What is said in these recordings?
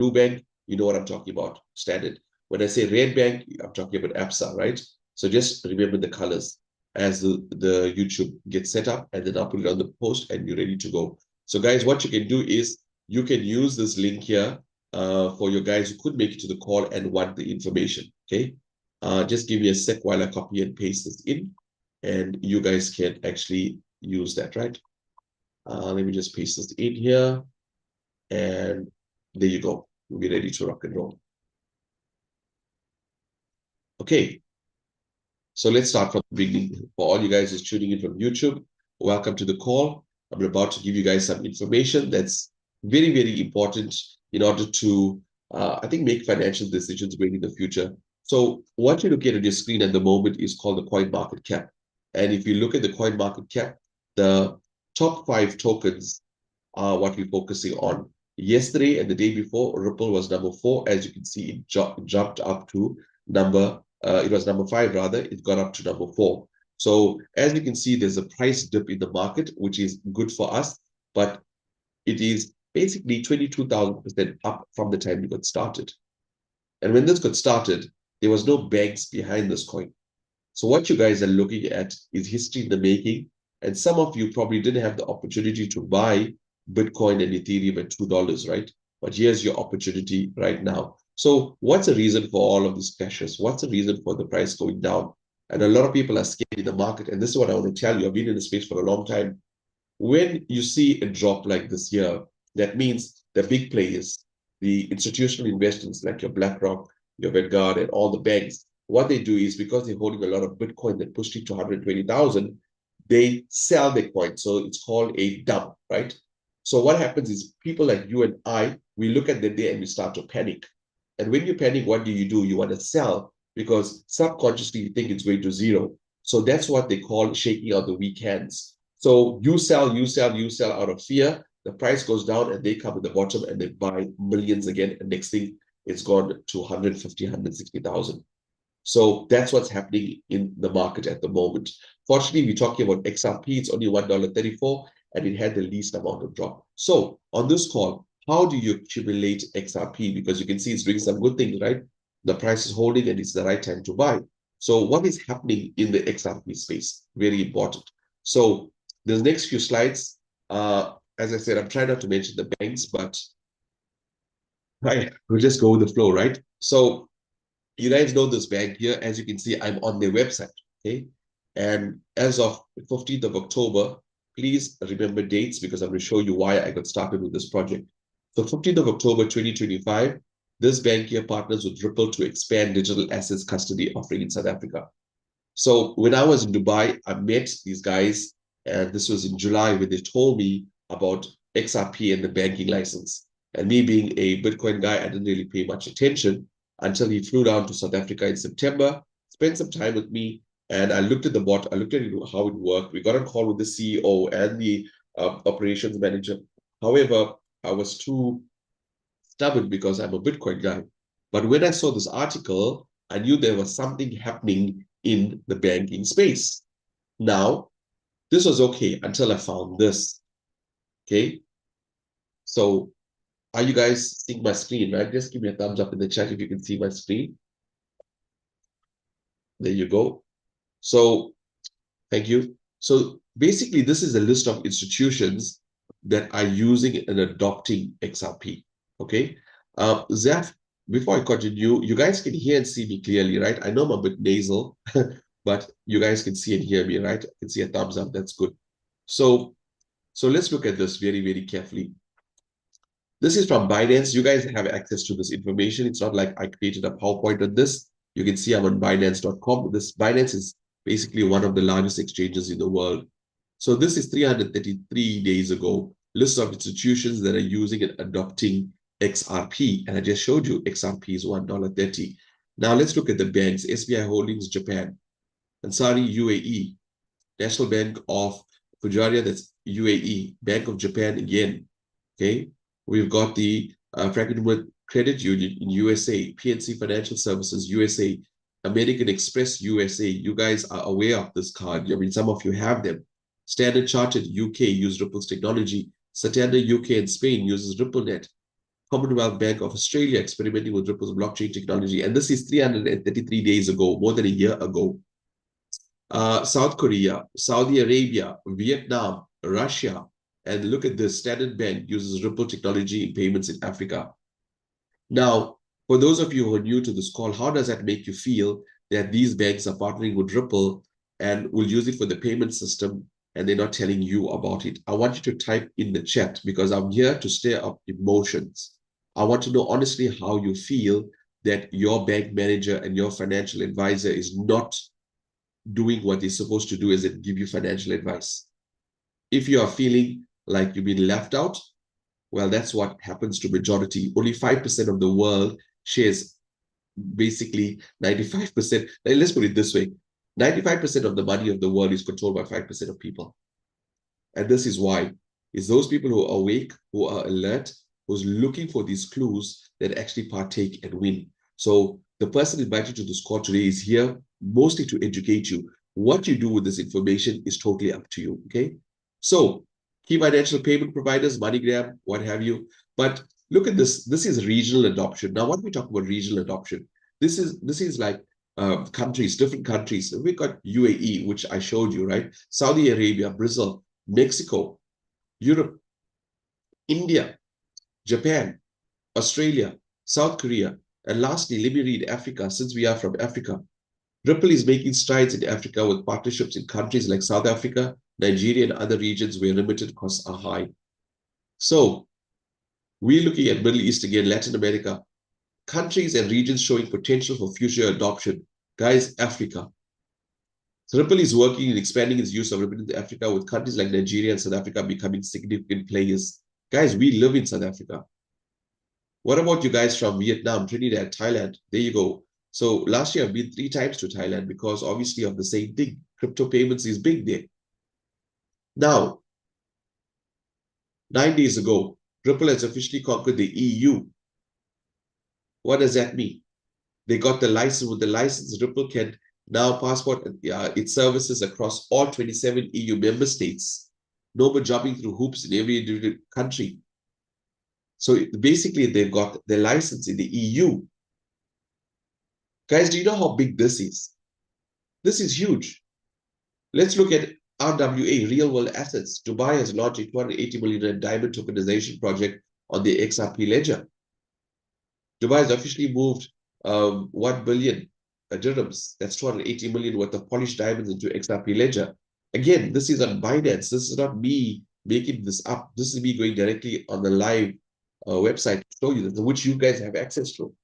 blue bank, you know what I'm talking about, standard. When I say red bank, I'm talking about Absa, right? So just remember the colors as the YouTube gets set up, and then I'll put it on the post and you're ready to go. So guys, what you can do is you can use this link here for your guys who could make it to the call and want the information, okay? Just give me a sec while I copy and paste this in, and you guys can actually use that, right? Let me just paste this in here, and there you go. We'll be ready to rock and roll. Okay, so let's start from the beginning. For all you guys who's tuning in from YouTube, welcome to the call. I'm about to give you guys some information that's very, very important in order to, I think, make financial decisions going in the future. So what you're looking at on your screen at the moment is called the coin market cap. And if you look at the coin market cap, the top 5 tokens are what we're focusing on. Yesterday and the day before, Ripple was number 4. As you can see, it jumped up to it was number 5 rather, it got up to number 4. So as you can see, there's a price dip in the market, which is good for us, but it is basically 22,000% up from the time it got started. And when this got started, there was no banks behind this coin. So what you guys are looking at is history in the making. And some of you probably didn't have the opportunity to buy Bitcoin and Ethereum at $2, right? But here's your opportunity right now. So what's the reason for all of these crashes? What's the reason for the price going down? And a lot of people are scared in the market. And this is what I want to tell you. I've been in the space for a long time. When you see a drop like this year, that means the big players, the institutional investors like your BlackRock, your Vanguard, and all the banks, what they do is because they're holding a lot of Bitcoin that pushed it to 120,000, they sell Bitcoin. So it's called a dump, right? So what happens is people like you and I, we look at the day and we start to panic. And when you panic, what do? You want to sell because subconsciously you think it's going to zero. So that's what they call shaking out the weak hands. So you sell out of fear. The price goes down and they come at the bottom and they buy millions again. And next thing, it's gone to 150, 160,000. So that's what's happening in the market at the moment. Fortunately, we're talking about XRP. It's only $1.34 and it had the least amount of drop. So on this call, how do you accumulate XRP? Because you can see it's doing some good things, right? The price is holding and it's the right time to buy. So what is happening in the XRP space? Very important. So the next few slides, as I said, I'm trying not to mention the banks, but we'll just go with the flow, right? So you guys know this bank here. As you can see, I'm on their website, okay? And as of 15th of October, please remember dates because I'm going to show you why I got started with this project. So 15th of October, 2025, this bank here partners with Ripple to expand digital assets custody offering in South Africa. So when I was in Dubai, I met these guys, and this was in July when they told me about XRP and the banking license. And me being a Bitcoin guy, I didn't really pay much attention until he flew down to South Africa in September, spent some time with me, and I looked at the bot, I looked at how it worked. We got on call with the CEO and the operations manager. However, I was too stubborn because I'm a Bitcoin guy. But when I saw this article, I knew there was something happening in the banking space. Now, this was okay until I found this. Okay. So are you guys seeing my screen, right? Just give me a thumbs up in the chat if you can see my screen. There you go. So thank you. So basically, this is a list of institutions that are using and adopting XRP. Okay. Zaf, before I continue, you guys can hear and see me clearly, right? I know I'm a bit nasal, but you guys can see and hear me, right? I can see a thumbs up. That's good. So let's look at this very, very carefully. This is from Binance. You guys have access to this information. It's not like I created a PowerPoint on this. You can see I'm on Binance.com. This Binance is basically one of the largest exchanges in the world. So this is 333 days ago. List of institutions that are using and adopting XRP. And I just showed you XRP is $1.30. Now let's look at the banks. SBI Holdings, Japan. Ansari, UAE. National Bank of Fujairah, that's UAE. Bank of Japan again. Okay. We've got the Franklin Credit Union in USA, PNC Financial Services USA, American Express USA. You guys are aware of this card. I mean, some of you have them. Standard Chartered UK use Ripple's technology. Santander UK and Spain uses RippleNet. Commonwealth Bank of Australia experimenting with Ripple's blockchain technology. And this is 333 days ago, more than a year ago. South Korea, Saudi Arabia, Vietnam, Russia, and look at this, Standard Bank uses Ripple technology in payments in Africa. Now, for those of you who are new to this call, how does that make you feel that these banks are partnering with Ripple and will use it for the payment system and they're not telling you about it? I want you to type in the chat because I'm here to stir up emotions. I want to know honestly how you feel that your bank manager and your financial advisor is not doing what they're supposed to do, is it give you financial advice. If you are feeling like you've been left out, well, that's what happens to majority. Only 5% of the world shares basically 95%. Let's put it this way. 95% of the money of the world is controlled by 5% of people. And this is why. It's those people who are awake, who are alert, who's looking for these clues that actually partake and win. So the person invited to this call today is here mostly to educate you. What you do with this information is totally up to you, okay? So key financial payment providers, MoneyGram, what have you. But look at this. This is regional adoption. Now, when we talk about regional adoption, this is like countries, different countries. We've got UAE, which I showed you, right? Saudi Arabia, Brazil, Mexico, Europe, India, Japan, Australia, South Korea. And lastly, let me read Africa, since we are from Africa. Ripple is making strides in Africa with partnerships in countries like South Africa, Nigeria, and other regions where limited costs are high. So we're looking at Middle East again, Latin America, countries and regions showing potential for future adoption. Guys, Africa. So Ripple is working in expanding its use of Ripple into Africa with countries like Nigeria and South Africa becoming significant players. Guys, we live in South Africa. What about you guys from Vietnam, Trinidad, Thailand? There you go. So last year I've been 3 times to Thailand because obviously of the same thing. Crypto payments is big there. Now, 9 days ago, Ripple has officially conquered the EU. What does that mean? They got the license. With the license, Ripple can now passport its services across all 27 EU member states. No more jumping through hoops in every individual country. So basically, they've got their license in the EU. Guys, do you know how big this is? This is huge. Let's look at RWA, real world assets. Dubai has launched a $280 million diamond tokenization project on the XRP ledger. Dubai has officially moved 1 billion dirhams. That's 280 million worth of polished diamonds into XRP ledger. Again, this is on Binance. This is not me making this up. This is me going directly on the live website to show you that, which you guys have access to.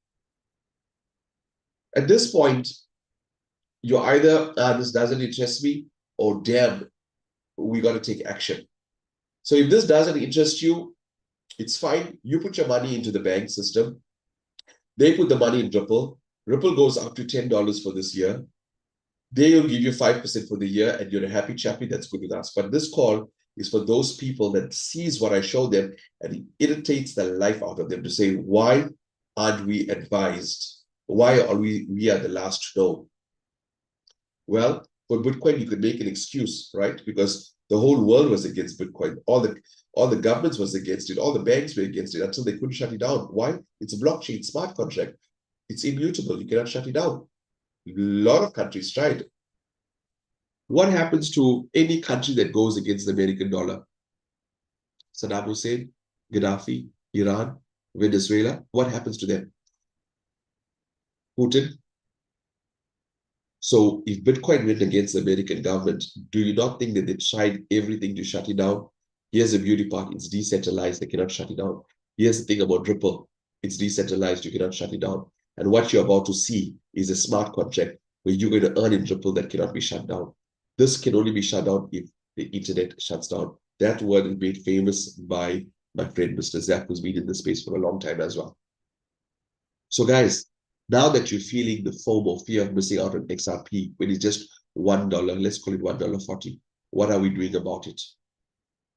At this point, you're either, this doesn't interest me, or damn, we got to take action. So if this doesn't interest you, it's fine. You put your money into the bank system. They put the money in Ripple. Ripple goes up to $10 for this year. They will give you 5% for the year, and you're a happy chappy. That's good with us. But this call is for those people that sees what I show them, and it irritates the life out of them to say, why aren't we advised? Why are we are the last to know? Well, for Bitcoin, you could make an excuse, right? Because the whole world was against Bitcoin. All the governments was against it. All the banks were against it until they couldn't shut it down. Why? It's a blockchain, smart contract. It's immutable. You cannot shut it down. A lot of countries tried. What happens to any country that goes against the American dollar? Saddam Hussein, Gaddafi, Iran, Venezuela. What happens to them? Putin. So if Bitcoin went against the American government, do you not think that they tried everything to shut it down? Here's the beauty part. It's decentralized. They cannot shut it down. Here's the thing about Ripple. It's decentralized. You cannot shut it down. And what you're about to see is a smart contract where you're going to earn in Ripple that cannot be shut down. This can only be shut down if the internet shuts down. That word is made famous by my friend, Mr. Zach, who's been in this space for a long time as well. So guys, now that you're feeling the FOMO, fear of missing out on XRP, when it's just $1, let's call it $1.40, what are we doing about it?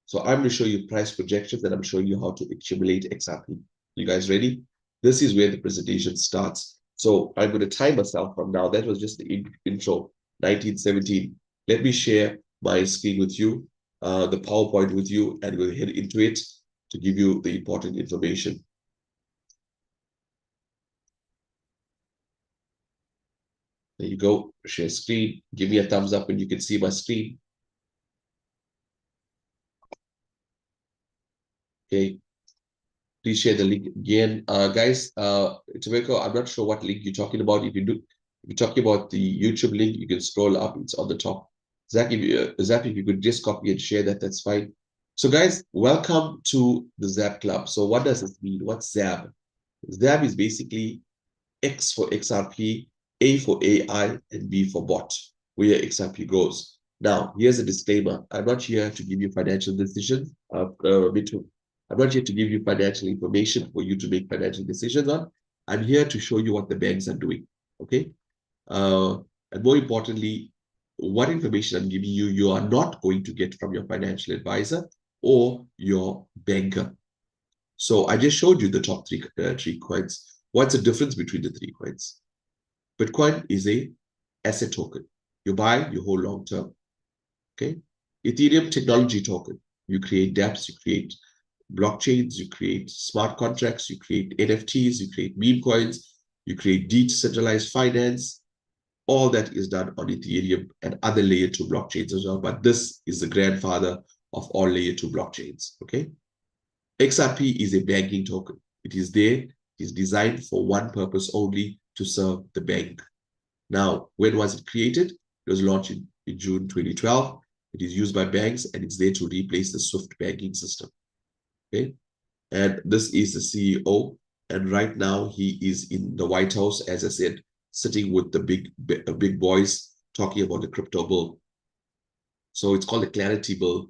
So I'm going to show you price projections, and I'm showing you how to accumulate XRP. You guys ready? This is where the presentation starts. So I'm going to time myself from now. That was just the intro, 1917. Let me share my screen with you, the PowerPoint with you, and we'll head into it to give you the important information. There you go. Share screen. Give me a thumbs up when you can see my screen. Okay. Please share the link again. Guys, Tomeko, I'm not sure what link you're talking about. If you're talking about the YouTube link, you can scroll up. It's on the top. Zach, if you could just copy and share that, that's fine. So guys, welcome to the Zap Club. So what does this mean? What's Zab? Zab is basically X for XRP, A for AI, and B for bot, where XRP goes. Now, here's a disclaimer. I'm not here to give you financial decisions. I'm not here to give you financial information for you to make financial decisions on. I'm here to show you what the banks are doing, okay? And more importantly, what information I'm giving you, you are not going to get from your financial advisor or your banker. So I just showed you the top three coins. What's the difference between the three coins? Bitcoin is a asset token. You buy, you hold long term. Okay. Ethereum technology token. You create dApps, you create blockchains, you create smart contracts, you create NFTs, you create meme coins, you create decentralized finance. All that is done on Ethereum and other layer 2 blockchains as well. But this is the grandfather of all layer 2 blockchains. Okay. XRP is a banking token. It is there. It is designed for one purpose only, to serve the bank. Now, when was it created? It was launched in June 2012. It is used by banks and it's there to replace the SWIFT banking system. Okay. And this is the CEO. And right now he is in the White House, as I said, sitting with the big boys talking about the crypto bull. So it's called the Clarity Bill,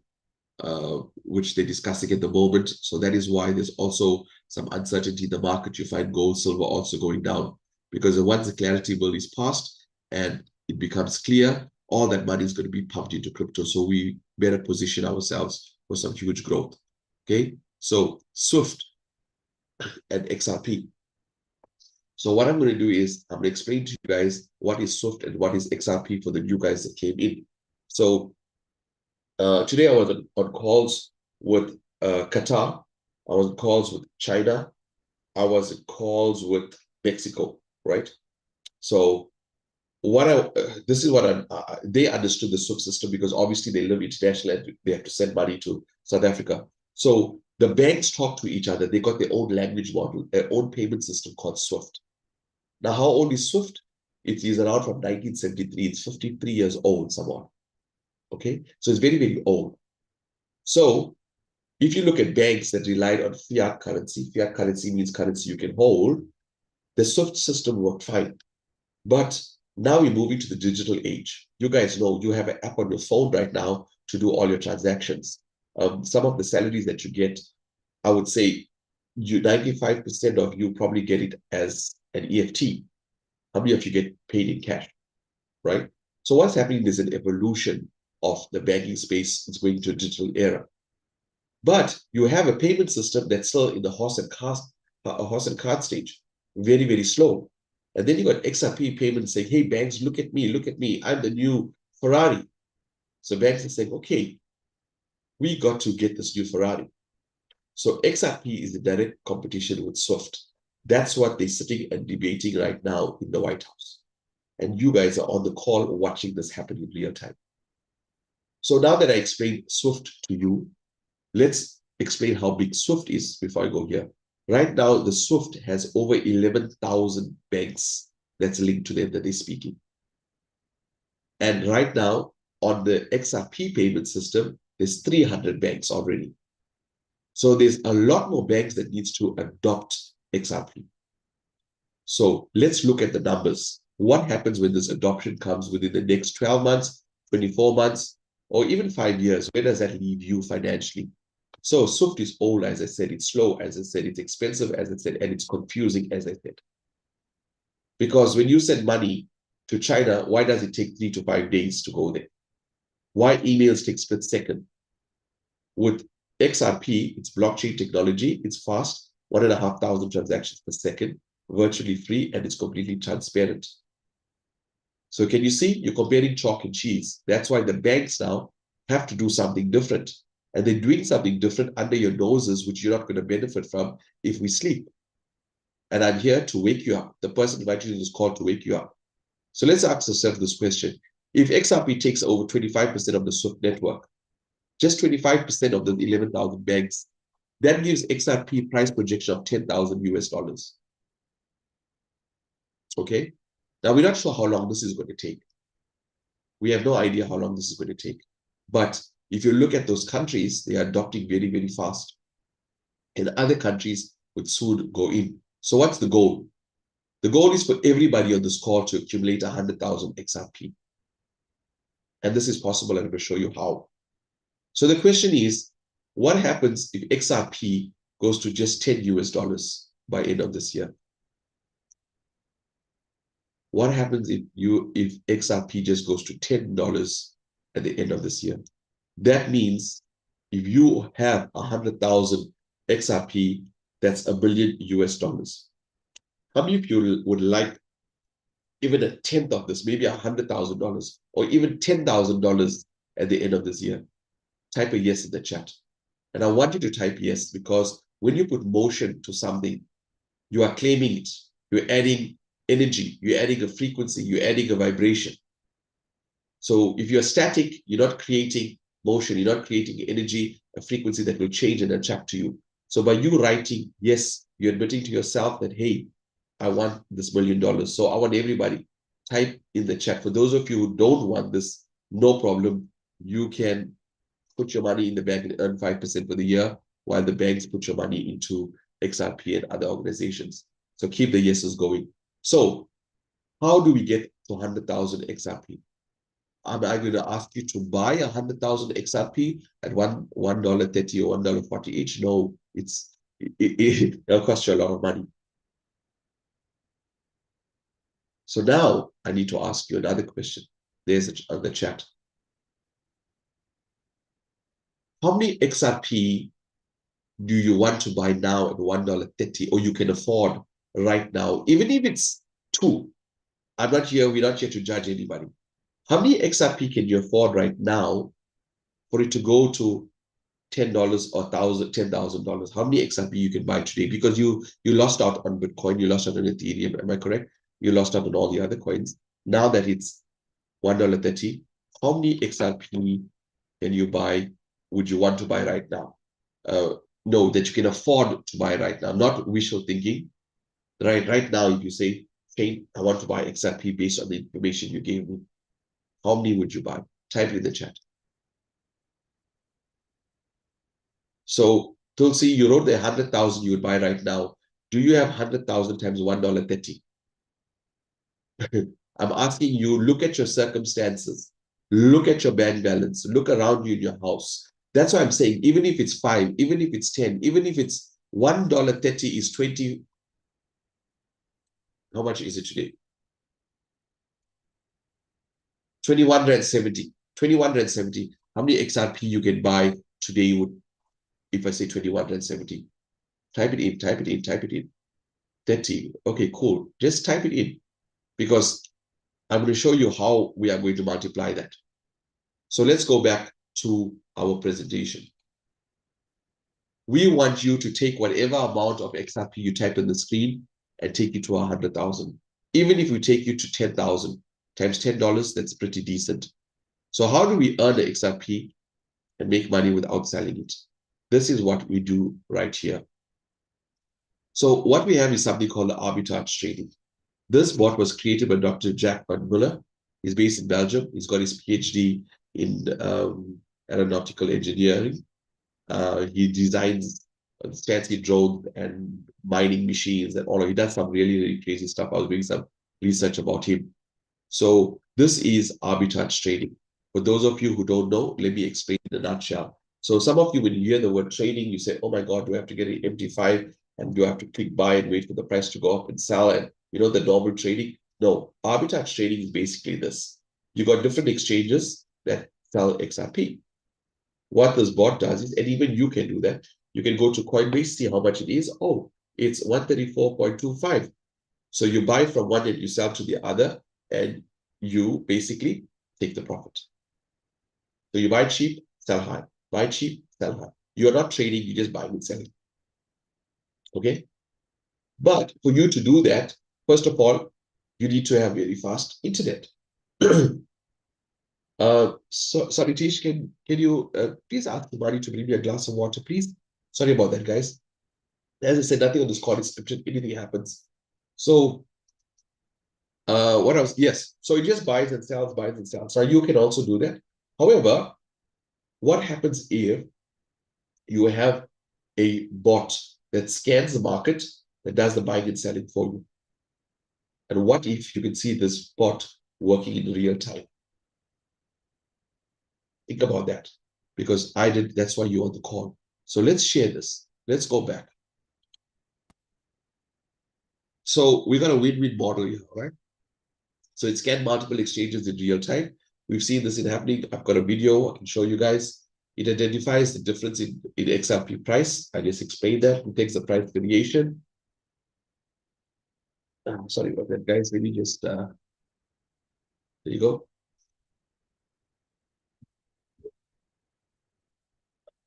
which they're discussing at the moment. So that is why there's also some uncertainty in the market. You find gold, silver also going down, because once the Clarity Bill is passed and it becomes clear, all that money is going to be pumped into crypto. So we better position ourselves for some huge growth. Okay, so SWIFT and XRP. So what I'm going to do is I'm going to explain to you guys what is SWIFT and what is XRP for the new guys that came in. So today I was on calls with Qatar. I was on calls with China. I was on calls with Mexico, right? So this is what they understood the SWIFT system, because obviously they live internationally and they have to send money to South Africa. So the banks talk to each other. They got their own language model, their own payment system called SWIFT. Now, how old is SWIFT? It is around from 1973. It's 53 years old, somewhat. Okay, so it's very, very old. So if you look at banks that relied on fiat currency means currency you can hold, the SWIFT system worked fine. But now we're moving to the digital age. You guys know you have an app on your phone right now to do all your transactions. Some of the salaries that you get, I would say 95% of you probably get it as an EFT. How many of you get paid in cash, right? So what's happening is an evolution of the banking space. It's going to a digital era. But you have a payment system that's still in the horse and cart stage, very, very slow. And then you got XRP payments saying, hey, banks, look at me, I'm the new Ferrari. So banks are saying, okay, we got to get this new Ferrari. So XRP is the direct competition with SWIFT. That's what they're sitting and debating right now in the White House. And you guys are on the call watching this happen in real time. So now that I explained SWIFT to you, let's explain how big SWIFT is before I go here. Right now, the SWIFT has over 11,000 banks that's linked to them that they're speaking. And right now, on the XRP payment system, there's 300 banks already. So there's a lot more banks that needs to adopt XRP. So let's look at the numbers. What happens when this adoption comes within the next 12 months, 24 months, or even 5 years? Where does that leave you financially? So SWIFT is old, as I said, it's slow, as I said, it's expensive, as I said, and it's confusing, as I said. Because when you send money to China, why does it take 3 to 5 days to go there? Why emails take split second? With XRP, it's blockchain technology, it's fast, 1,500 transactions per second, virtually free, and it's completely transparent. So can you see? You're comparing chalk and cheese. That's why the banks now have to do something different. And they're doing something different under your noses, which you're not going to benefit from if we sleep. And I'm here to wake you up. The person invited you to this call to wake you up. So let's ask ourselves this question. If XRP takes over 25% of the SWIFT network, just 25% of the 11,000 banks, that gives XRP price projection of 10,000 US dollars. Okay. Now, we're not sure how long this is going to take. We have no idea how long this is going to take. But if you look at those countries, they are adopting very, very fast. And other countries would soon go in. So what's the goal? The goal is for everybody on this call to accumulate 100,000 XRP. And this is possible, and I'm going to show you how. So the question is, what happens if XRP goes to just 10 US dollars by end of this year? What happens if XRP just goes to $10 at the end of this year? That means if you have 100,000 XRP, that's $1 billion US dollars. How many of you would like even a tenth of this, maybe $100,000 or even $10,000 at the end of this year? Type a yes in the chat. And I want you to type yes, because when you put motion to something, you are claiming it. You're adding energy, you're adding a frequency, you're adding a vibration. So if you're static, you're not creating motion, you're not creating energy, a frequency that will change and attract to you. So by you writing yes, you're admitting to yourself that, hey, I want this $1 million. So I want everybody, type in the chat. For those of you who don't want this, no problem. You can put your money in the bank and earn 5% for the year, while the banks put your money into XRP and other organizations. So keep the yeses going. So how do we get to 100,000 XRP? Am I going to ask you to buy 100,000 XRP at $1.30 or $1.40 each? No, it'll cost you a lot of money. So now I need to ask you another question. There's on the chat. How many XRP do you want to buy now at $1.30, or you can afford right now, even if it's 2? We're not here to judge anybody. How many XRP can you afford right now for it to go to $10 or $10,000? How many XRP you can buy today? Because you lost out on Bitcoin, you lost out on Ethereum, am I correct? You lost out on all the other coins. Now that it's $1.30, how many XRP can you buy, would you want to buy right now? No, that you can afford to buy right now, not wishful thinking. Right now, if you say, Shane, I want to buy XRP based on the information you gave me, how many would you buy? Type it in the chat. So, Tulsi, you wrote the 100,000 you would buy right now. Do you have 100,000 times $1.30? I'm asking you, look at your circumstances. Look at your bank balance. Look around you in your house. That's why I'm saying, even if it's 5, even if it's 10, even if it's $1.30 is 20. How much is it today? 21.70. 21.70. How many XRP you can buy today would, if I say 21.70? Type it in, type it in, type it in. 30. Okay, cool. Just type it in, because I'm going to show you how we are going to multiply that. So let's go back to our presentation. We want you to take whatever amount of XRP you type in the screen and take it to 100,000. Even if we take you to 10,000 times $10, that's pretty decent. So how do we earn the XRP and make money without selling it? This is what we do right here. So what we have is something called the arbitrage trading. This bot was created by Dr. Jack van Muller. He's based in Belgium. He's got his PhD in aeronautical engineering. He designs fancy drones and mining machines and all of it. He does some really, really crazy stuff. I was doing some research about him. So this is arbitrage trading. For those of you who don't know, let me explain in a nutshell. So some of you, when you hear the word trading, you say, oh my God, do I have to get an MT5 and do I have to click buy and wait for the price to go up and sell, and the normal trading? No, arbitrage trading is basically this. You got different exchanges that sell XRP. What this bot does is, and even you can do that, you can go to Coinbase, see how much it is. Oh, it's 134.25. So you buy from one and you sell to the other, and you basically take the profit. So you buy cheap, sell high. Buy cheap, sell high. You're not trading, you're just buying and selling. Okay? But for you to do that, first of all, you need to have very fast internet. Sorry, Tish, can you please ask Mari to bring me a glass of water, please? Sorry about that, guys. As I said, nothing on this call is scripted. Anything happens. So, what else? Yes. So it just buys and sells, buys and sells. So you can also do that. However, what happens if you have a bot that scans the market, that does the buying and selling for you? And what if you can see this bot working in real time? Think about that, because I did. That's why you're on the call. So let's share this. Let's go back. So we got a win-win model here, right? So it scanned multiple exchanges in real time. We've seen this in happening. I've got a video I can show you guys. It identifies the difference in XRP price. I just explained that. It takes the price variation. Sorry about that, guys. Let me just, there you go.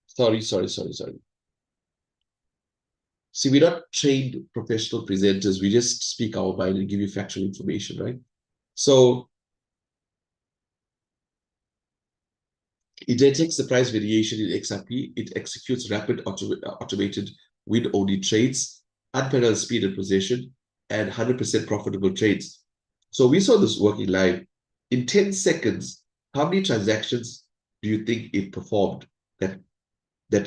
Sorry. See, we're not trained professional presenters. We just speak our mind and give you factual information, right? So it detects the price variation in XRP. It executes rapid automated win-only trades, unparalleled speed and precision, and 100% profitable trades. So we saw this working live. In 10 seconds, how many transactions do you think it performed that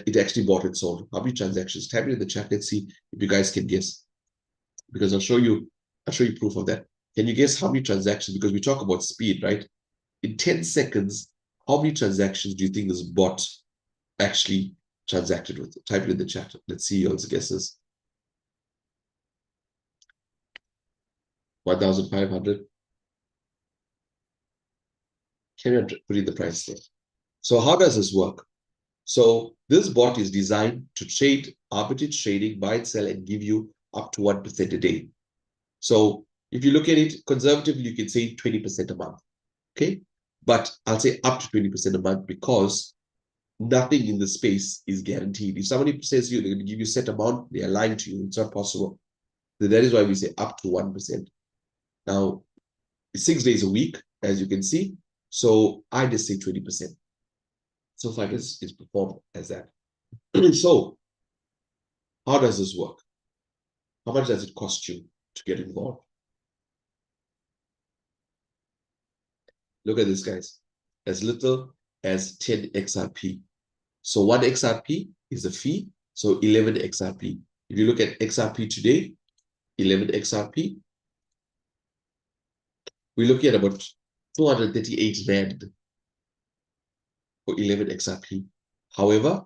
it actually bought and sold? How many transactions? Type it in the chat. Let's see if you guys can guess. Because I'll show you proof of that. Can you guess how many transactions? Because we talk about speed, right? In 10 seconds, how many transactions do you think this bot actually transacted with? Type it in the chat. Let's see your guesses. 1,500. Carry on putting the price there. So how does this work? So this bot is designed to trade, arbitrage trading, buy and sell, and give you up to 1% a day. So if you look at it conservatively, you can say 20% a month. Okay. But I'll say up to 20% a month, because nothing in the space is guaranteed. If somebody says they're going to give you a set amount, they are lying to you. It's not possible. So that is why we say up to 1%. Now, it's 6 days a week, as you can see. So I just say 20%. So far, it's performed as that. So how does this work? How much does it cost you to get involved? Look at this, guys. As little as 10 XRP. So 1 XRP is a fee. So 11 XRP. If you look at XRP today, 11 XRP, we're looking at about 238 Rand for 11 XRP. However,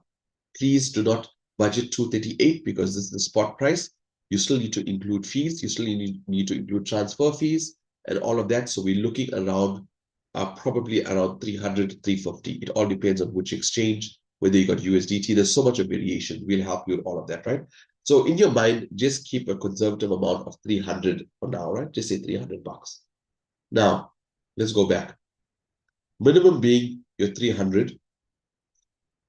please do not budget 238, because this is the spot price. You still need to include fees. You still need to include transfer fees and all of that. So we're looking around probably around 300, 350. It all depends on which exchange, whether you got USDT. There's so much of variation. We'll help you with all of that, right? So in your mind, just keep a conservative amount of 300 for now, right? Just say 300 bucks. Now, let's go back. Minimum being your 300.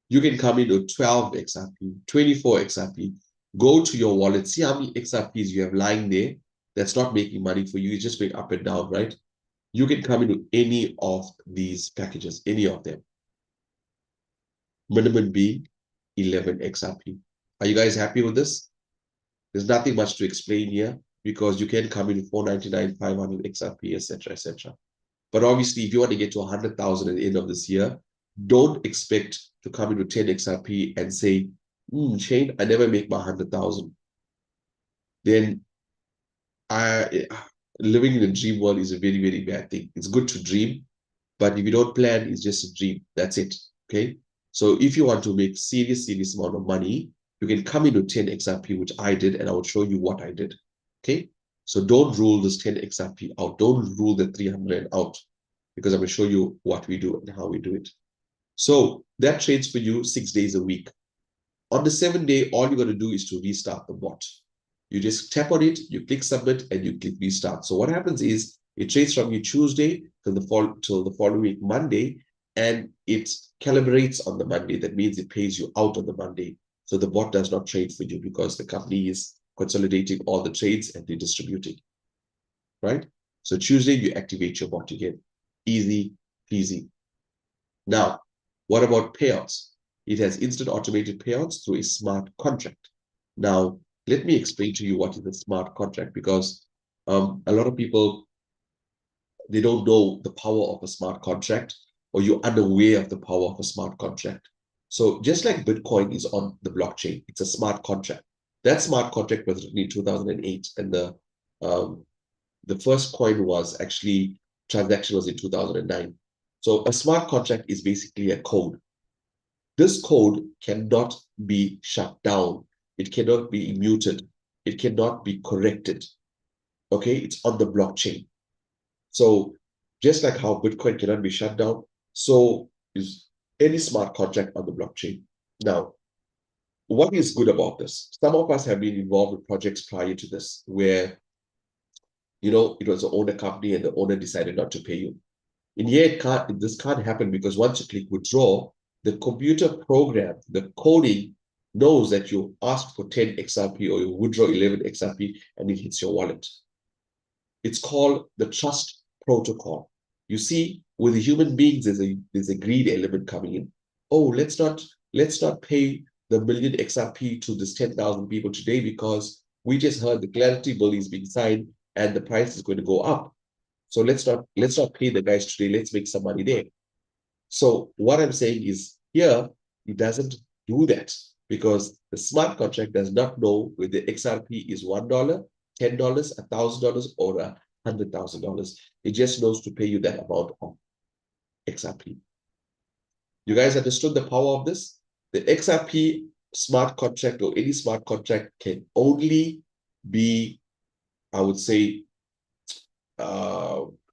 You can come in with 12 XRP, 24 XRP. Go to your wallet, see how many XRPs you have lying there that's not making money for you. It's just going up and down, right? You can come into any of these packages, any of them. Minimum being 11 XRP. Are you guys happy with this? There's nothing much to explain here, because you can come in 499, 500 XRP, etc., etc. But obviously, if you want to get to 100,000 at the end of this year, don't expect to come into 10 XRP and say, Shane, I never make my 100,000. Then living in a dream world is a very, very bad thing. It's good to dream, but if you don't plan, it's just a dream. That's it. Okay. So if you want to make serious amount of money, you can come into 10 XRP, which I did, and I will show you what I did. Okay. So don't rule this 10 XRP out. Don't rule the 300 out, because I'm going to show you what we do and how we do it. So that trades for you 6 days a week. On the 7th day, all you're going to do is to restart the bot. You just tap on it, you click submit, and you click restart. So what happens is it trades from you Tuesday till the following week, Monday, and it calibrates on the Monday. That means it pays you out on the Monday. So the bot does not trade for you, because the company is consolidating all the trades and redistributing, right? So Tuesday, you activate your bot again. Easy peasy. Now, what about payouts? It has instant automated payouts through a smart contract. Now, let me explain to you what is a smart contract, because a lot of people, they don't know the power of a smart contract, or you're unaware of the power of a smart contract. So just like Bitcoin is on the blockchain, it's a smart contract. That smart contract was written in 2008, and the first coin was actually, transaction was in 2009. So a smart contract is basically a code. This code cannot be shut down. It cannot be muted. It cannot be corrected. Okay, it's on the blockchain. So just like how Bitcoin cannot be shut down, so is any smart contract on the blockchain. Now, what is good about this? Some of us have been involved with projects prior to this where, it was an owner company and the owner decided not to pay you. And yet, this can't happen, because once you click withdraw, the computer program, the coding knows that you asked for 10 XRP or you withdraw 11 XRP and it hits your wallet. It's called the trust protocol. You see, with the human beings, there's a greed element coming in. Oh, let's not pay the million XRP to this 10,000 people today, because we just heard the clarity bill is being signed and the price is going to go up. So let's not pay the guys today. Let's make some money there. So what I'm saying is, here it doesn't do that, because the smart contract does not know whether the XRP is $1, $10, $1,000, or $100,000. It just knows to pay you that amount of XRP. You guys understood the power of this? The XRP smart contract, or any smart contract, can only be, I would say,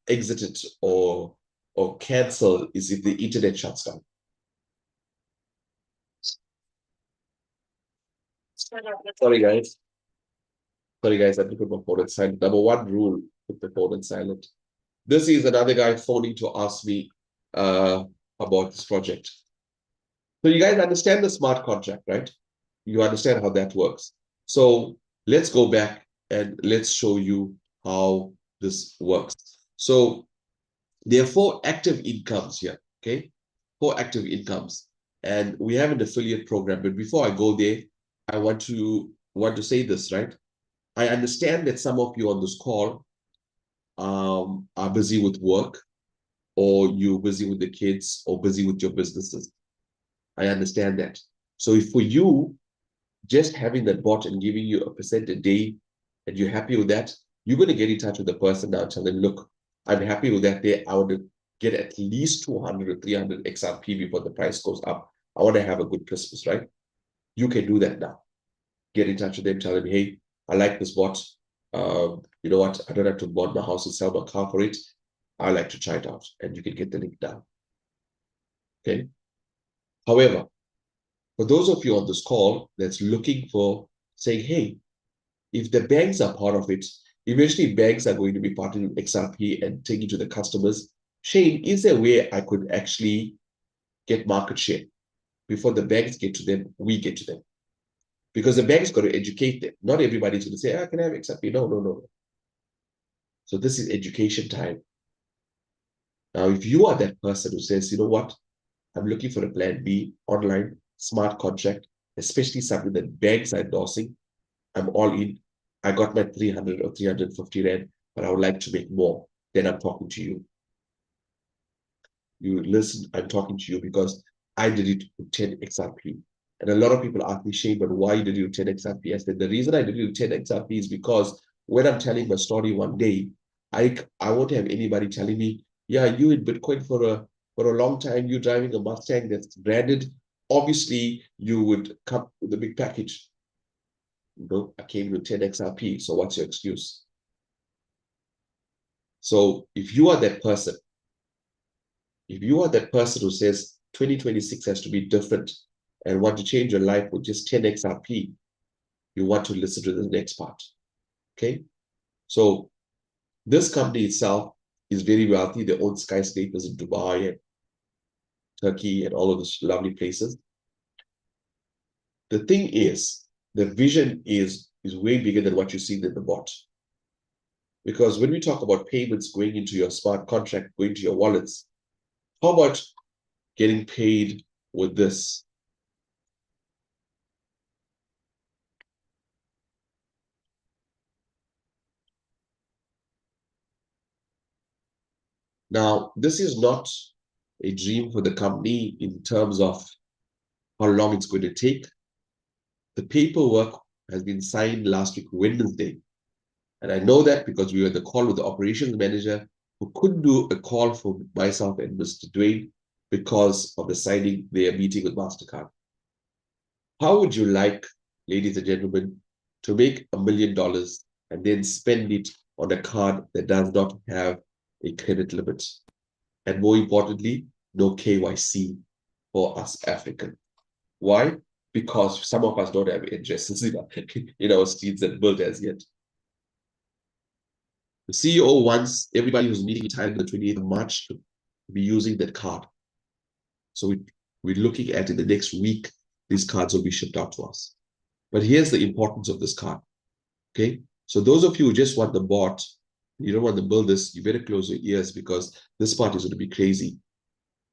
exited or cancelled is if the internet shuts down. Sorry guys, I have to put my phone on silent. Number one rule: put the phone on silent. This is another guy phoning to ask me about this project. So you guys understand the smart contract, right? You understand how that works. So let's go back and let's show you how this works. So there are 4 active incomes here, okay? 4 active incomes. And we have an affiliate program. But before I go there, I want to say this, right? I understand that some of you on this call are busy with work, or you're busy with the kids, or busy with your businesses. I understand that. So if for you, just having that bot and giving you a percent a day, and you're happy with that, you're going to get in touch with the person now and tell them, look, I'm happy with that day. I want to get at least 200 or 300 XRP before the price goes up. I want to have a good Christmas, right? You can do that now. Get in touch with them, tell them, hey, I like this bot. You know what? I don't have to bond my house and sell my car for it. I like to try it out. And you can get the link down. Okay. However, for those of you on this call that's looking for saying, hey, if the banks are part of it, eventually banks are going to be partnering with XRP and taking to the customers. Shane, is there a way I could actually get market share? Before the banks get to them, we get to them. Because the bank's got to educate them. Not everybody's going to say, can I have XRP? No. So this is education time. Now, if you are that person who says, you know what, I'm looking for a plan B, online, smart contract, especially something that banks are endorsing, I'm all in. I got my 300 or 350 Rand, but I would like to make more. Then I'm talking to you. You listen, I'm talking to you because I did it with 10 XRP. And a lot of people ask me, Shane, but why did you do 10 XRP? I said, the reason I did it with 10 XRP is because when I'm telling my story one day, I won't have anybody telling me, yeah, you in Bitcoin for a long time, you're driving a Mustang that's branded. Obviously, you would come with a big package. No, I came with 10 XRP. So what's your excuse? So if you are that person who says 2026 has to be different and want to change your life with just 10 XRP, you want to listen to the next part. Okay? So this company itself is very wealthy. They own skyscrapers in Dubai and Turkey and all of those lovely places. The thing is, the vision is way bigger than what you see in the bot. Because when we talk about payments going into your smart contract, going to your wallets, how about getting paid with this? Now, this is not a dream for the company in terms of how long it's going to take. The paperwork has been signed last week, Wednesday. And I know that because we were on the call with the operations manager who couldn't do a call for myself and Mr. Dwayne because of the signing their meeting with MasterCard. How would you like, ladies and gentlemen, to make $1 million and then spend it on a card that does not have a credit limit? And more importantly, no KYC for us African. Why? Because some of us don't have addresses in our streets and built as yet. The CEO wants everybody who's meeting time on the 28th of March to be using that card. So we're looking at in the next week, these cards will be shipped out to us. But here's the importance of this card. Okay. So those of you who just want the bot, you don't want to build this, you better close your ears because this part is going to be crazy.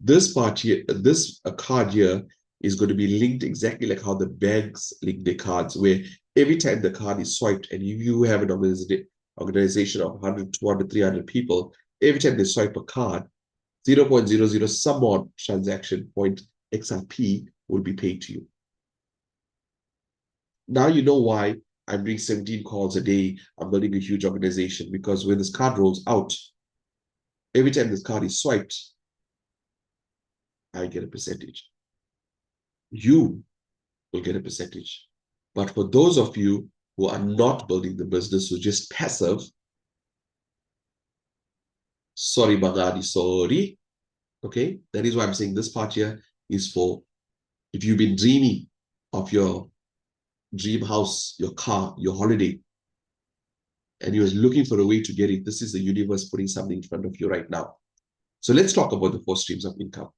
This part here, this card here is going to be linked exactly like how the banks link their cards, where every time the card is swiped, and if you have an organization of 100, 200, 300 people, every time they swipe a card, 0.00 some odd transaction point XRP will be paid to you. Now you know why I'm doing 17 calls a day. I'm building a huge organization because when this card rolls out, every time this card is swiped, I get a percentage. You will get a percentage. But for those of you who are not building the business, who are just passive, sorry, Bagadi, sorry. Okay, that is why I'm saying this part here is for if you've been dreaming of your dream house, your car, your holiday, and you're looking for a way to get it. This is the universe putting something in front of you right now. So let's talk about the 4 streams of income,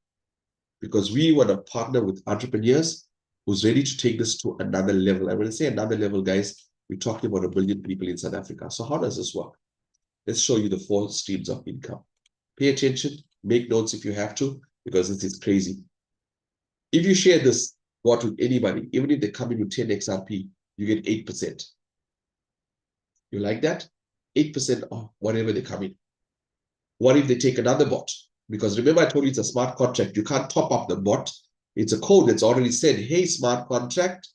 because we want to partner with entrepreneurs who's ready to take this to another level. And when I say another level, guys, we're talking about 1 billion people in South Africa. So how does this work? Let's show you the 4 streams of income. Pay attention, make notes if you have to, because this is crazy. If you share this bot with anybody, even if they come in with 10 XRP, you get 8%. You like that? 8% of whatever they come in. What if they take another bot? Because remember, I told you it's a smart contract. You can't top up the bot. It's a code that's already said, hey, smart contract,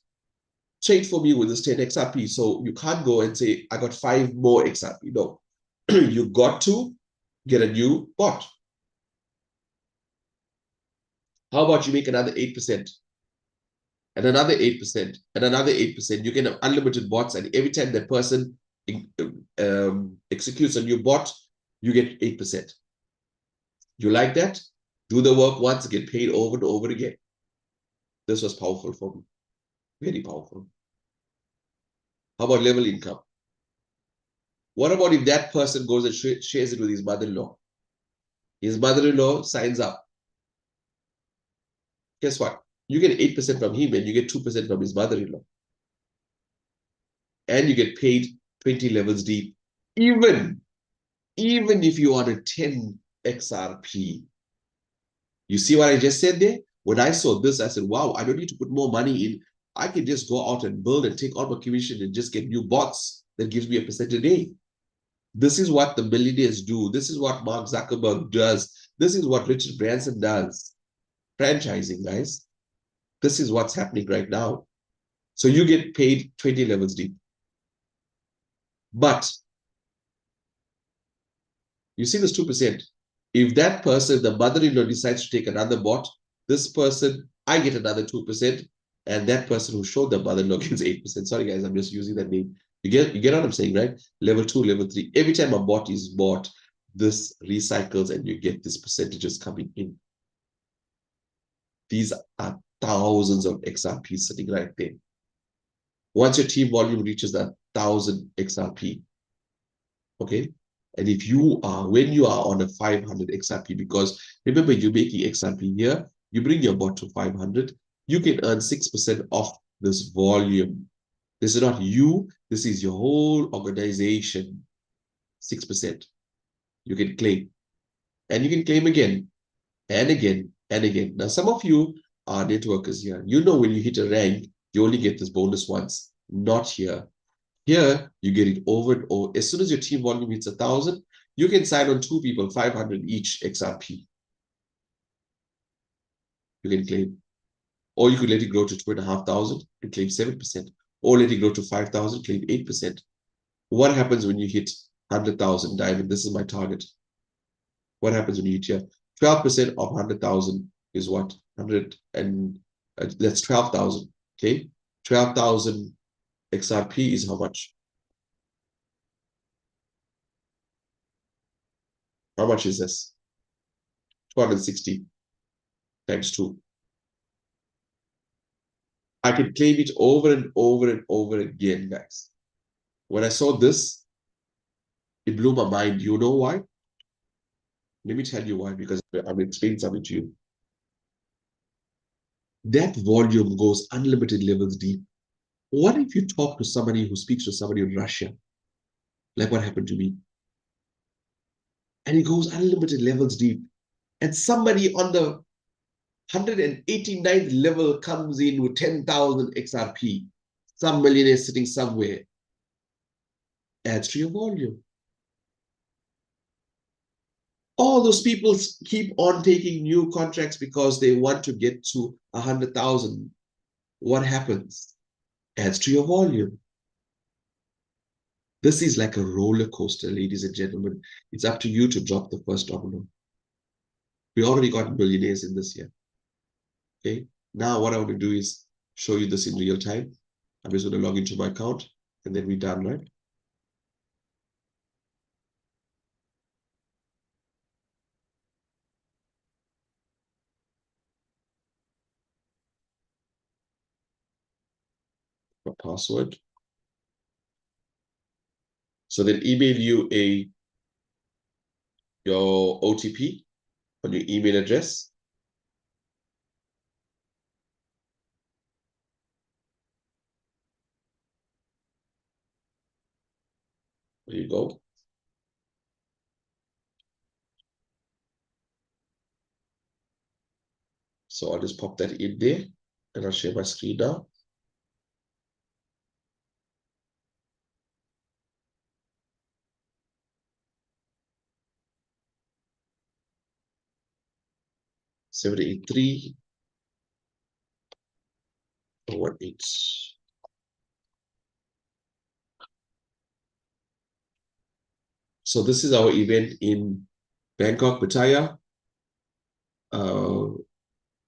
trade for me with this 10 XRP. So you can't go and say, I got 5 more XRP. No, you got to get a new bot. How about you make another 8%? And another 8%, and another 8%. You can have unlimited bots, and every time that person executes a new bot, you get 8%. You like that? Do the work once, get paid over and over again. This was powerful for me. Very powerful. How about level income? What about if that person goes and shares it with his mother-in-law? His mother-in-law signs up. Guess what? You get 8% from him and you get 2% from his mother-in-law. And you get paid 20 levels deep, even if you are a 10 XRP. You see what I just said there? When I saw this, I said, wow, I don't need to put more money in. I can just go out and build and take all my commission and just get new bots that gives me a percent a day. This is what the millionaires do. This is what Mark Zuckerberg does. This is what Richard Branson does. Franchising, guys. This is what's happening right now. So you get paid 20 levels deep. But you see this 2%. If that person, the mother-in-law, decides to take another bot, this person, I get another 2%, and that person who showed the mother-in-law gets 8%. Sorry, guys, I'm just using that name. You get what I'm saying, right? Level 2, level 3. Every time a bot is bought, this recycles and you get these percentages coming in. These are thousands of XRP sitting right there. Once your team volume reaches that 1,000 XRP, okay? And if you are, when you are on a 500 XRP, because remember you're making XRP here, you bring your bot to 500, you can earn 6% off this volume. This is not you, this is your whole organization. 6%. You can claim. And you can claim again and again and again. Now, some of you are networkers here. You know when you hit a rank, you only get this bonus once. Not here. Here, you get it over and over. As soon as your team volume hits 1,000, you can sign on 2 people, 500 each XRP. You can claim. Or you could let it grow to 2,500 and claim 7%. Or let it grow to 5,000, claim 8%. What happens when you hit 100,000 diamond? This is my target. What happens when you hit here? 12% of 100,000 is what? 100 and that's 12,000. Okay, 12,000 XRP is how much? How much is this? 260 times 2. I can claim it over and over and over again, guys. When I saw this, it blew my mind. You know why? Let me tell you why, because I'm explaining something to you. That volume goes unlimited levels deep. What if you talk to somebody who speaks to somebody in Russia, like what happened to me? And it goes unlimited levels deep. And somebody on the 189th level comes in with 10,000 XRP. Some millionaire sitting somewhere. Adds to your volume. All those people keep on taking new contracts because they want to get to 100,000. What happens? Adds to your volume. This is like a roller coaster, ladies and gentlemen. It's up to you to drop the first domino. We already got millionaires in this year. Okay. Now what I want to do is show you this in real time. I'm just going to log into my account and then we're done, right? My password. So then email you your OTP on your email address. There you go. So I'll just pop that in there and I'll share my screen now. $783.18. So this is our event in Bangkok, Pattaya.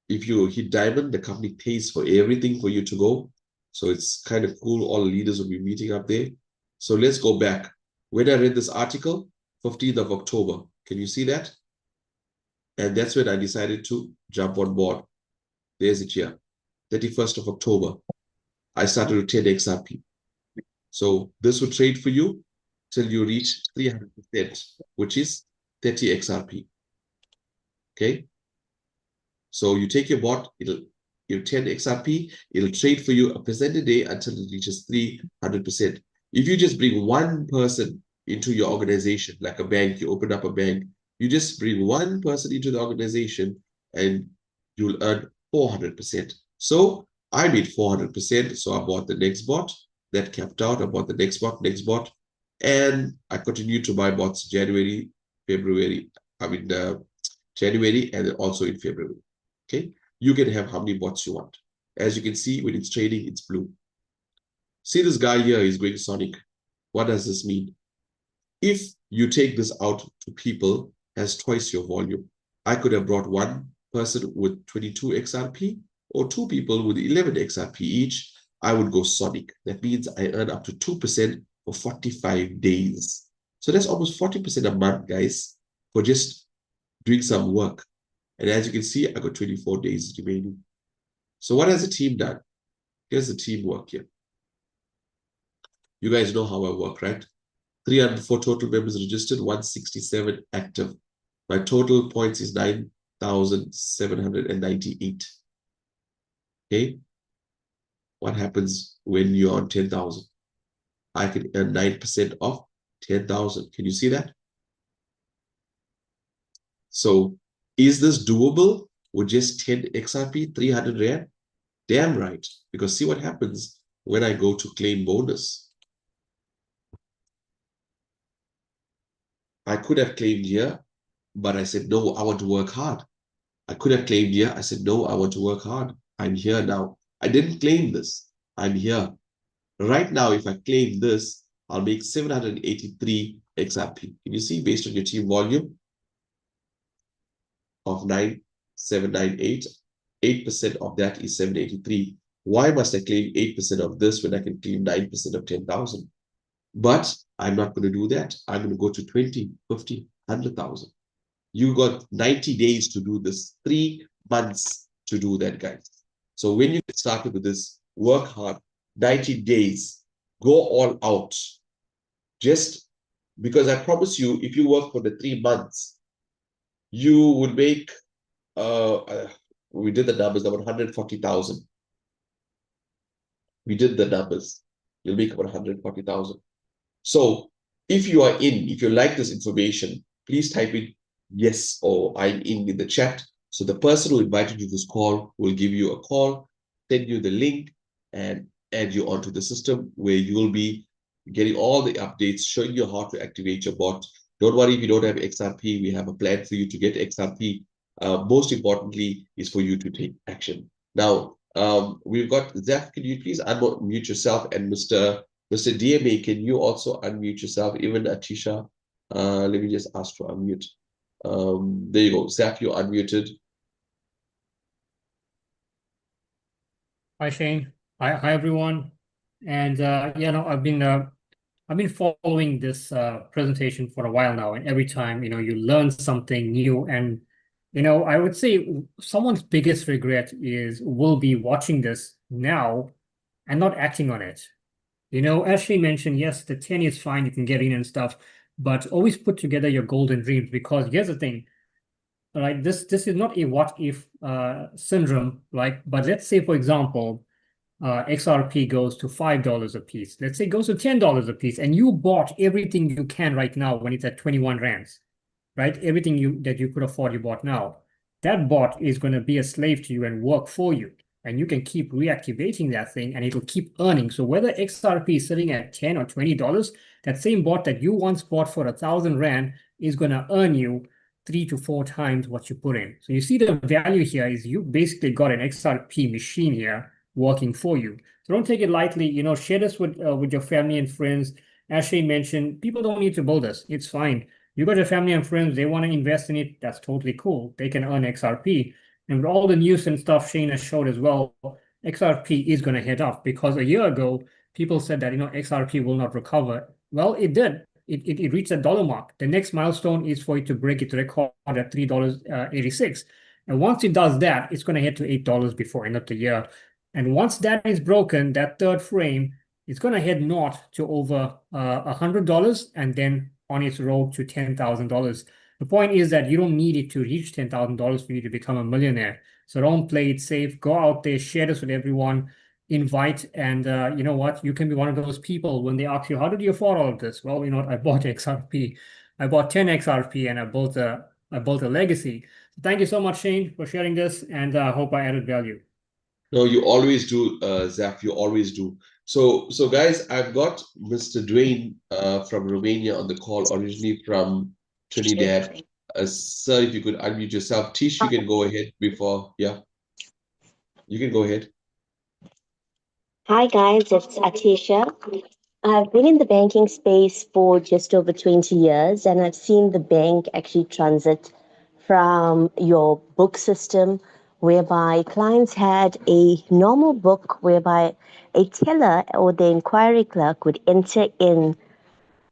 If you hit diamond, the company pays for everything for you to go. So it's kind of cool. All the leaders will be meeting up there. So let's go back. When I read this article, 15th of October, can you see that? And that's when I decided to jump on board. There's it here. 31st of October, I started with 10 XRP. So this will trade for you till you reach 300%, which is 30 XRP. Okay. So you take your bot, it'll give 10 XRP, it'll trade for you a percent a day until it reaches 300%. If you just bring one person into your organization, like a bank, you open up a bank, you just bring one person into the organization and you'll earn 400%. So I made 400%, so I bought the next bot. That capped out. I bought the next bot, and I continued to buy bots January, February, January, and also in February. Okay, you can have how many bots you want. As you can see, when it's trading, it's blue. See this guy here is going Sonic. What does this mean? If you take this out to people, has twice your volume. I could have brought one person with 22 XRP or two people with 11 XRP each. I would go Sonic. That means I earn up to 2% for 45 days. So that's almost 40% a month, guys, for just doing some work. And as you can see, I got 24 days remaining. So what has the team done? Here's the team work here. You guys know how I work, right? 304 total members registered, 167 active. My total points is 9,798. Okay. What happens when you're on 10,000? I can earn 9% of 10,000. Can you see that? So is this doable with just 10 XRP, 300 Rand? Damn right. Because see what happens when I go to claim bonus. I could have claimed here, but I said, no, I want to work hard. I could have claimed here. I said, no, I want to work hard. I'm here now. I didn't claim this. I'm here. Right now, if I claim this, I'll make 783 XRP. Can you see based on your team volume of 9798, 8% of that is 783. Why must I claim 8% of this when I can claim 9% of 10,000? But I'm not going to do that. I'm going to go to 20, 50, 100,000. You got 90 days to do this, 3 months to do that, guys. So when you get started with this, work hard, 90 days, go all out. Just because I promise you, if you work for the 3 months, you would make, we did the numbers, about 140,000. We did the numbers. You'll make about 140,000. So if you are in, if you like this information, please type in yes or I'm in the chat. So the person who invited you to this call will give you a call, send you the link, and add you onto the system where you will be getting all the updates, showing you how to activate your bot. Don't worry if you don't have XRP. We have a plan for you to get XRP. Most importantly is for you to take action. Now, we've got Zeph. Can you please unmute yourself? And Mr. DMA, can you also unmute yourself? Even Atisha, let me just ask to unmute. There you go. Zeph, you're unmuted. Hi, Shane. Hi, everyone. And I've been following this presentation for a while now, and every time you learn something new, and I would say someone's biggest regret will be watching this now and not acting on it. As Shane mentioned, yes, the 10 is fine, you can get in and stuff, but always put together your golden dreams, because here's the thing. Right, this is not a what if syndrome, right? But let's say, for example, XRP goes to $5 a piece. Let's say it goes to $10 a piece, and you bought everything you can right now when it's at 21 rands, right? Everything that you could afford, you bought now. That bot is going to be a slave to you and work for you, and you can keep reactivating that thing, and it'll keep earning. So whether XRP is sitting at $10 or $20, that same bot that you once bought for 1,000 rand is going to earn you 3 to 4 times what you put in. So you see the value here is you basically got an XRP machine here working for you. So don't take it lightly. Share this with your family and friends. As Shane mentioned, people don't need to build this. It's fine. You got your family and friends, they want to invest in it. That's totally cool. They can earn XRP. And with all the news and stuff Shane has showed as well, XRP is going to head up, because a year ago, people said that XRP will not recover. Well, it did. It reached that dollar mark. The next milestone is for it to break its record at $3.86. And once it does that, it's going to head to $8 before end of the year. And once that is broken, that third frame, it's going to head north to over $100, and then on its road to $10,000. The point is that you don't need it to reach $10,000 for you to become a millionaire. So don't play it safe. Go out there, share this with everyone, invite, and you know what? You can be one of those people when they ask you, how did you afford all of this? Well, I bought XRP. I bought 10 XRP, and I built a legacy. So thank you so much, Shane, for sharing this, and I hope I added value. No, you always do, Zaf. You always do. So guys, I've got Mr. Dwayne from Romania on the call, originally from Trinidad. Sir, if you could unmute yourself. Tish, you can go ahead before. Yeah, you can go ahead. Hi guys, it's Atisha. I've been in the banking space for just over 20 years, and I've seen the bank actually transit from your book system, whereby clients had a normal book whereby a teller or the inquiry clerk would enter in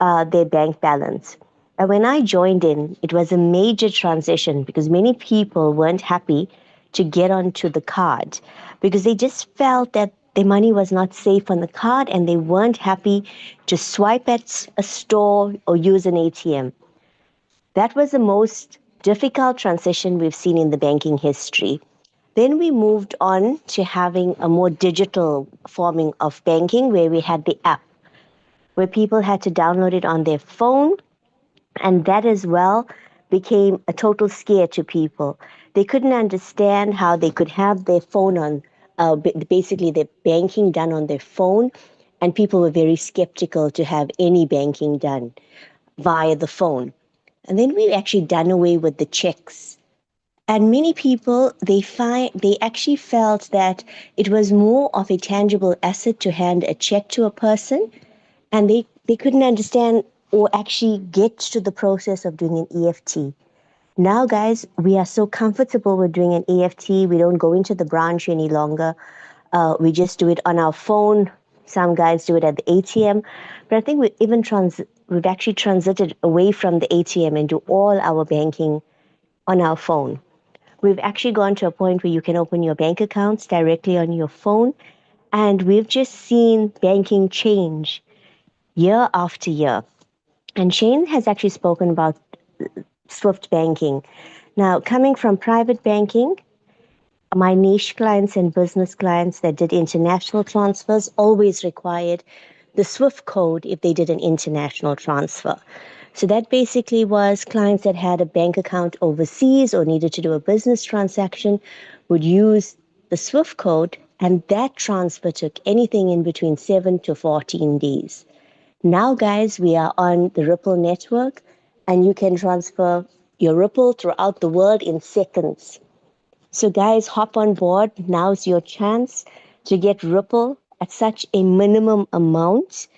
their bank balance. And when I joined in, it was a major transition, because many people weren't happy to get onto the card, because they just felt that their money was not safe on the card, and they weren't happy to swipe at a store or use an ATM. That was the most difficult transition we've seen in the banking history. Then we moved on to having a more digital forming of banking, where we had the app. where people had to download it on their phone, and that as well became a total scare to people. They couldn't understand how they could have their phone on, basically their banking done on their phone, and people were very skeptical to have any banking done via the phone. And then we've actually done away with the checks. And many people, they actually felt that it was more of a tangible asset to hand a check to a person, and they couldn't understand or actually get to the process of doing an EFT. Now, guys, we are so comfortable with doing an EFT. We don't go into the branch any longer. We just do it on our phone. Some guys do it at the ATM. But I think we've actually transited away from the ATM and do all our banking on our phone. We've actually gone to a point where you can open your bank accounts directly on your phone. And we've just seen banking change year after year. And Shane has actually spoken about Swift banking. Now, coming from private banking, my niche clients and business clients that did international transfers always required the Swift code if they did an international transfer. So that basically was clients that had a bank account overseas or needed to do a business transaction would use the Swift code, and that transfer took anything in between 7 to 14 days. Now, guys, we are on the Ripple network, and you can transfer your Ripple throughout the world in seconds. So, guys, hop on board. Now's your chance to get Ripple at such a minimum amount,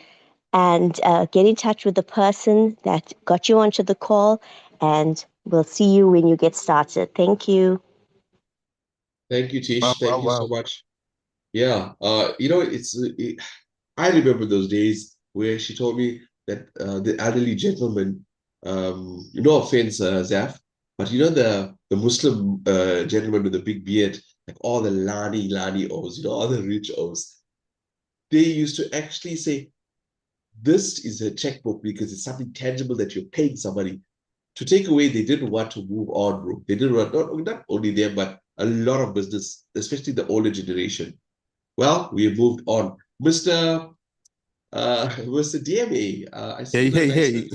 and get in touch with the person that got you onto the call, and we'll see you when you get started. Thank you. Thank you, Tish. Wow, Thank you so much. Yeah, I remember those days where she told me that the elderly gentleman, no offense, Zaf, but the Muslim gentleman with the big beard, like all the Lani O's, all the rich O's, they used to actually say, this is a checkbook because it's something tangible that you're paying somebody. To take away, they didn't want to move on, bro. They didn't want, not only them, but a lot of business, especially the older generation. Well, we have moved on. Mr. DMA, I see Hey.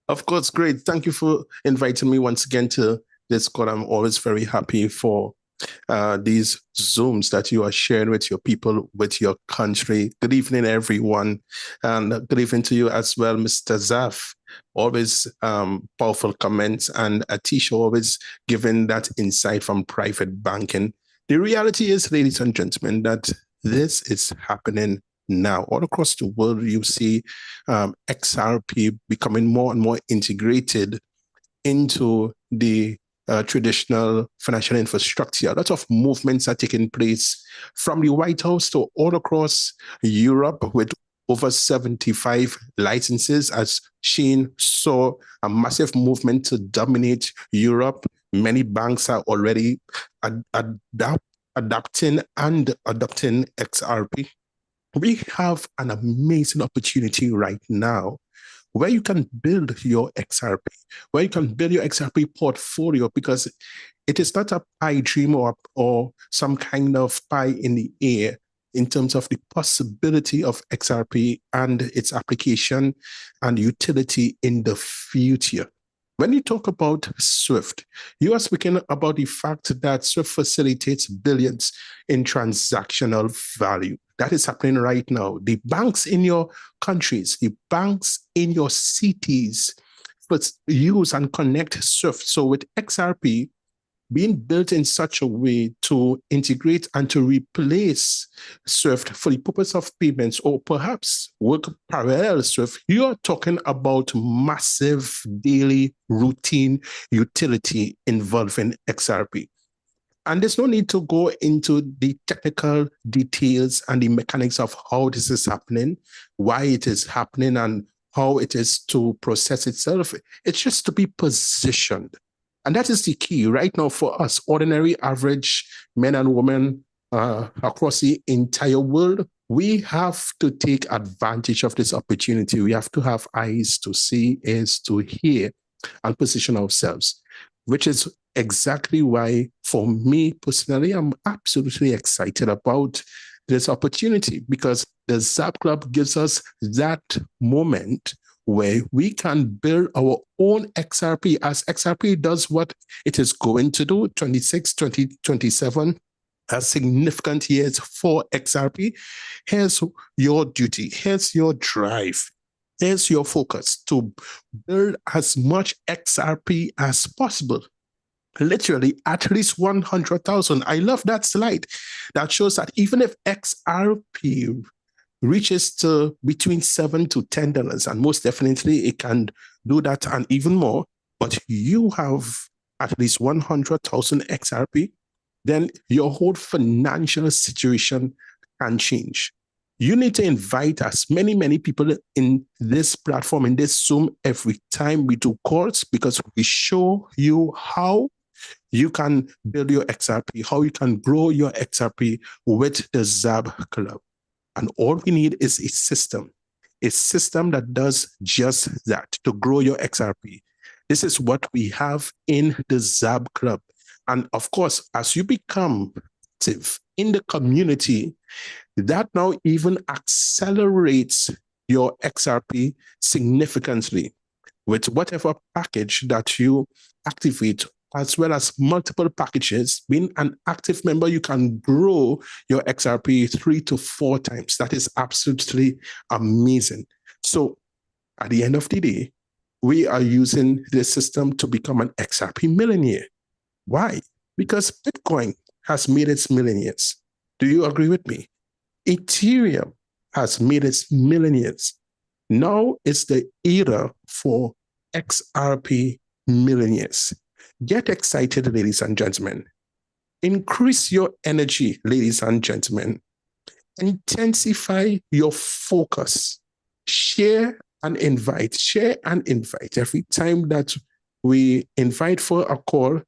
Of course, great. Thank you for inviting me once again to this call. I'm always very happy for these Zooms that you are sharing with your people, with your country. Good evening, everyone. And good evening to you as well, Mr. Zaf. Always powerful comments, and Atisha always giving that insight from private banking. The reality is, ladies and gentlemen, that this is happening now. All across the world, you see XRP becoming more and more integrated into the traditional financial infrastructure. A lot of movements are taking place from the White House to all across Europe with over 75 licenses, as Shane saw a massive movement to dominate Europe. Many banks are already adapting XRP. We have an amazing opportunity right now where you can build your XRP, where you can build your XRP portfolio, because it is not a pie dream or some kind of pie in the air in terms of the possibility of XRP and its application and utility in the future. When you talk about Swift, you are speaking about the fact that Swift facilitates billions in transactional value. That is happening right now. The banks in your countries, the banks in your cities use and connect Swift. So with XRP being built in such a way to integrate and to replace Swift for the purpose of payments, or perhaps work parallel Swift, you are talking about massive daily routine utility involving XRP. And there's no need to go into the technical details and the mechanics of how this is happening, why it is happening, and how it is to process itself. It's just to be positioned. And that is the key right now for us, ordinary, average men and women across the entire world. We have to take advantage of this opportunity. We have to have eyes to see, ears to hear, and position ourselves, which is exactly why, for me personally, I'm absolutely excited about this opportunity, because the ZAB Club gives us that moment where we can build our own XRP as XRP does what it is going to do. 26, 2027 are significant years for XRP. Here's your duty. Here's your drive. Here's your focus to build as much XRP as possible. Literally at least 100,000. I love that slide that shows that even if XRP reaches to between $7 to $10, and most definitely it can do that and even more, but you have at least 100,000 XRP, then your whole financial situation can change. You need to invite as many people in this platform, in this Zoom, every time we do calls, because we show you how you can build your XRP, how you can grow your XRP with the ZAB Club. And all we need is a system that does just that, to grow your XRP. This is what we have in the ZAB Club. And of course, as you become active in the community, that now even accelerates your XRP significantly with whatever package that you activate, as well as multiple packages. Being an active member, you can grow your XRP 3 to 4 times. That is absolutely amazing. So at the end of the day, we are using this system to become an XRP millionaire. Why? Because Bitcoin has made its millionaires. Do you agree with me? Ethereum has made its millionaires. Now it's the era for XRP millionaires. Get excited, ladies and gentlemen. Increase your energy, ladies and gentlemen. Intensify your focus. Share and invite. Share and invite. Every time that we invite for a call,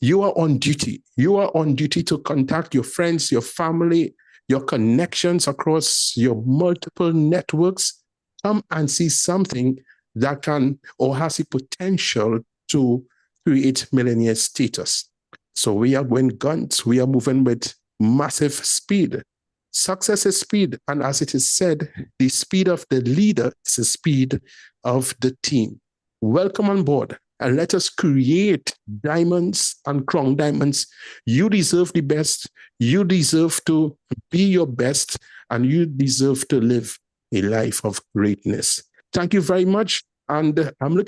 you are on duty. You are on duty to contact your friends, your family, your connections across your multiple networks. Come and see something that can or has the potential to create millionaire status. So we are going guns. We are moving with massive speed. Success is speed. And as it is said, the speed of the leader is the speed of the team. Welcome on board. And let us create diamonds and crown diamonds. You deserve the best. You deserve to be your best. And you deserve to live a life of greatness. Thank you very much. And I'm looking